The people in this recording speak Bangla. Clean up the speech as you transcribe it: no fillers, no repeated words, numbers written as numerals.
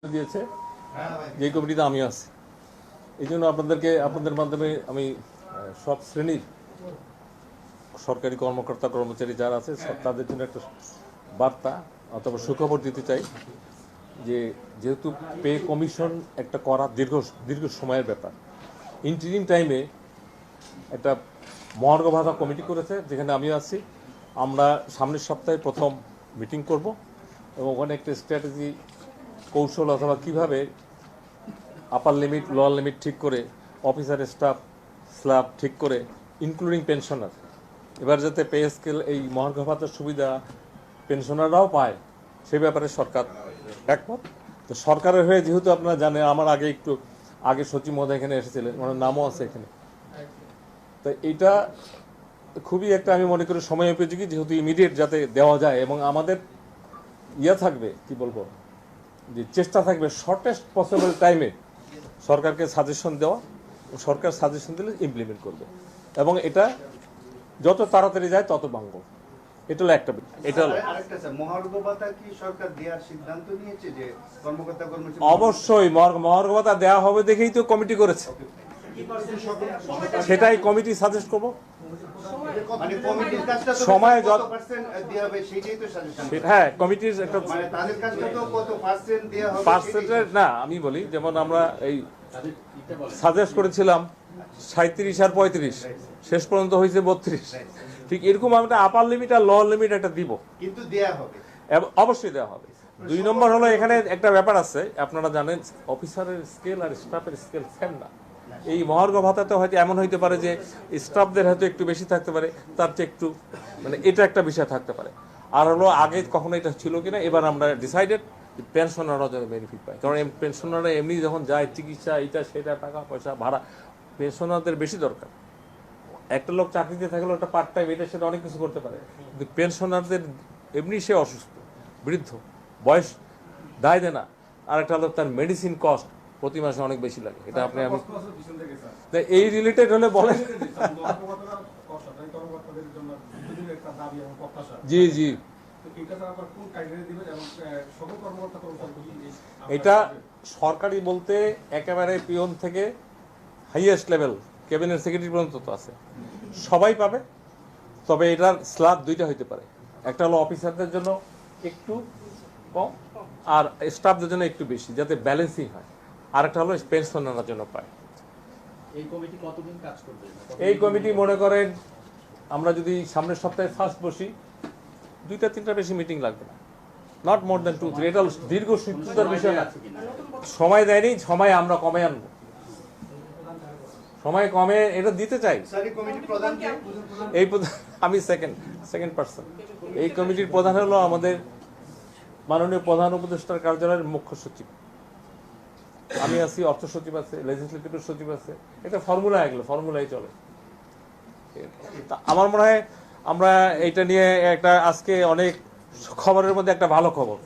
দিয়েছে যে কমিটিতে আমি আছি। এই জন্য আপনাদের মাধ্যমে আমি সব শ্রেণীর সরকারি কর্মকর্তা কর্মচারী যারা আছে তাদের জন্য একটা বার্তা অথবা সুখবর দিতে চাই যে যেহেতু পে কমিশন একটা করা দীর্ঘ সময়ের ব্যাপার, ইন্টারিম টাইমে একটা মহার্ঘ ভাতা কমিটি করেছে যেখানে আমি আছি। আমরা সামনের সপ্তাহে প্রথম মিটিং করব এবং ওখানে একটা স্ট্র্যাটেজি কৌশল অথবা কীভাবে আপার লিমিট লোয়ার লিমিট ঠিক করে অফিসার স্টাফ স্ল্যাব ঠিক করে ইনক্লুডিং পেনশনার, এবার যাতে পে স্কেল এই মহার্ঘ ভাতার সুবিধা পেনশনাররাও পায় সে ব্যাপারে সরকার একমত। তো সরকারের হয়ে যেহেতু আপনারা জানেন, আমার আগে সচিব মহোদয় এখানে এসেছিলেন, ওনার নামও আছে এখানে। তো এইটা খুবই একটা আমি মনে করি সময় উপযোগী, যেহেতু ইমিডিয়েট যাতে দেওয়া যায় এবং আমাদের থাকবে কি বলবো যে চেষ্টা থাকবে শর্টেস্ট পসিবল টাইমে সরকারকে সাজেশন দেওয়া, সরকার সাজেশন দিলে ইমপ্লিমেন্ট করবে এবং এটা যত তাড়াতাড়ি যায় তত ভাঙ্গ। এটা হলো একটা বিষয়। এটা হলো মহার্ঘ ভাতা কি সরকার দেওয়ার সিদ্ধান্ত নিয়েছে যে কর্মকর্তা কর্মচারী? অবশ্যই মহার্ঘ ভাতা দেওয়া হবে দেখেই তো কমিটি করেছে, সেটাই কমিটি সাজেস্ট করবো। সময় হ্যাঁ কমিটির একটা পার্সেন্টেজ না, আমি বলি যেমন আমরা এই সাজেস্ট করেছিলাম 37 আর 35, শেষ পর্যন্ত হয়েছে 32। ঠিক এরকম আমরা আপার লিমিট আর লোয়ার লিমিট একটা দিব, কিন্তু দেয়া হবে, অবশ্যই দেওয়া হবে। 2 নম্বর হলো এখানে একটা ব্যাপার আছে, আপনারা জানেন অফিসারের স্কেল আর স্টাফের স্কেল সেম না। এই মহার্ঘ ভাতাতে হয়তো এমন হইতে পারে যে স্টাফদের হয়তো একটু বেশি থাকতে পারে, তার চেয়ে একটু মানে এটা একটা বিষয় থাকতে পারে। আর হলো আগে কখনো এটা ছিল কিনা, এবার আমরা ডিসাইডেড পেনশনাররা যেন বেনিফিট পায়, কারণ পেনশনাররা এমনি যখন যায় চিকিৎসা এইটা সেটা টাকা পয়সা ভাড়া, পেনশনারদের বেশি দরকার। একটা লোক চাকরিতে থাকলেও একটা পার্ট টাইম এটা সেটা অনেক কিছু করতে পারে, কিন্তু পেনশনারদের এমনি সে অসুস্থ, বৃদ্ধ, বয়স দায় দেয় না, আর একটা লোক তার মেডিসিন কস্ট প্রতি মাসে অনেক বেশি লাগে। এটা আপনি আমি এই রিলেটেড হলে বলেন। জি জি, এটা সরকারি বলতে একেবারে পিয়ন থেকে হাইয়েস্ট লেভেল ক্যাবিনেট সেক্রেটারি পর্যন্ত তো আছে, সবাই পাবে। তবে এটার স্ল্যাব দুইটা হইতে পারে, একটা হলো অফিসারদের জন্য একটু কম আর স্টাফদের জন্য একটু বেশি, যাতে ব্যালেন্সিং হয়। আরেকটা হলো পেনশনারদের জন্য পায়। এই কমিটি কতদিন কাজ করবে? এই কমিটি মনে করেন আমরা যদি সামনের সপ্তাহে ফার্স্ট বসি, 2-3টা বেশি মিটিং লাগবে না, নট মোর দ্যান 2-3। এটা দীর্ঘ সূত্রতার বিষয় না, সময় দেয়নি, সময় আমরা কমে আনবো, সময় কমে এটা দিতে চাই। এই আমি সেকেন্ড পার্সন। এই কমিটির প্রধান হলো আমাদের মাননীয় প্রধান উপদেষ্টার কার্যালয়ের মুখ্য সচিব, আমি আছি, অর্থ সচিব আছে, লেজিসলেটিভ সচিব আছে। এটা ফর্মুলা, এগুলো ফর্মুলাই চলে। আমার মনে হয় আমরা এটা নিয়ে একটা আজকে অনেক খবরের মধ্যে একটা ভালো খবর।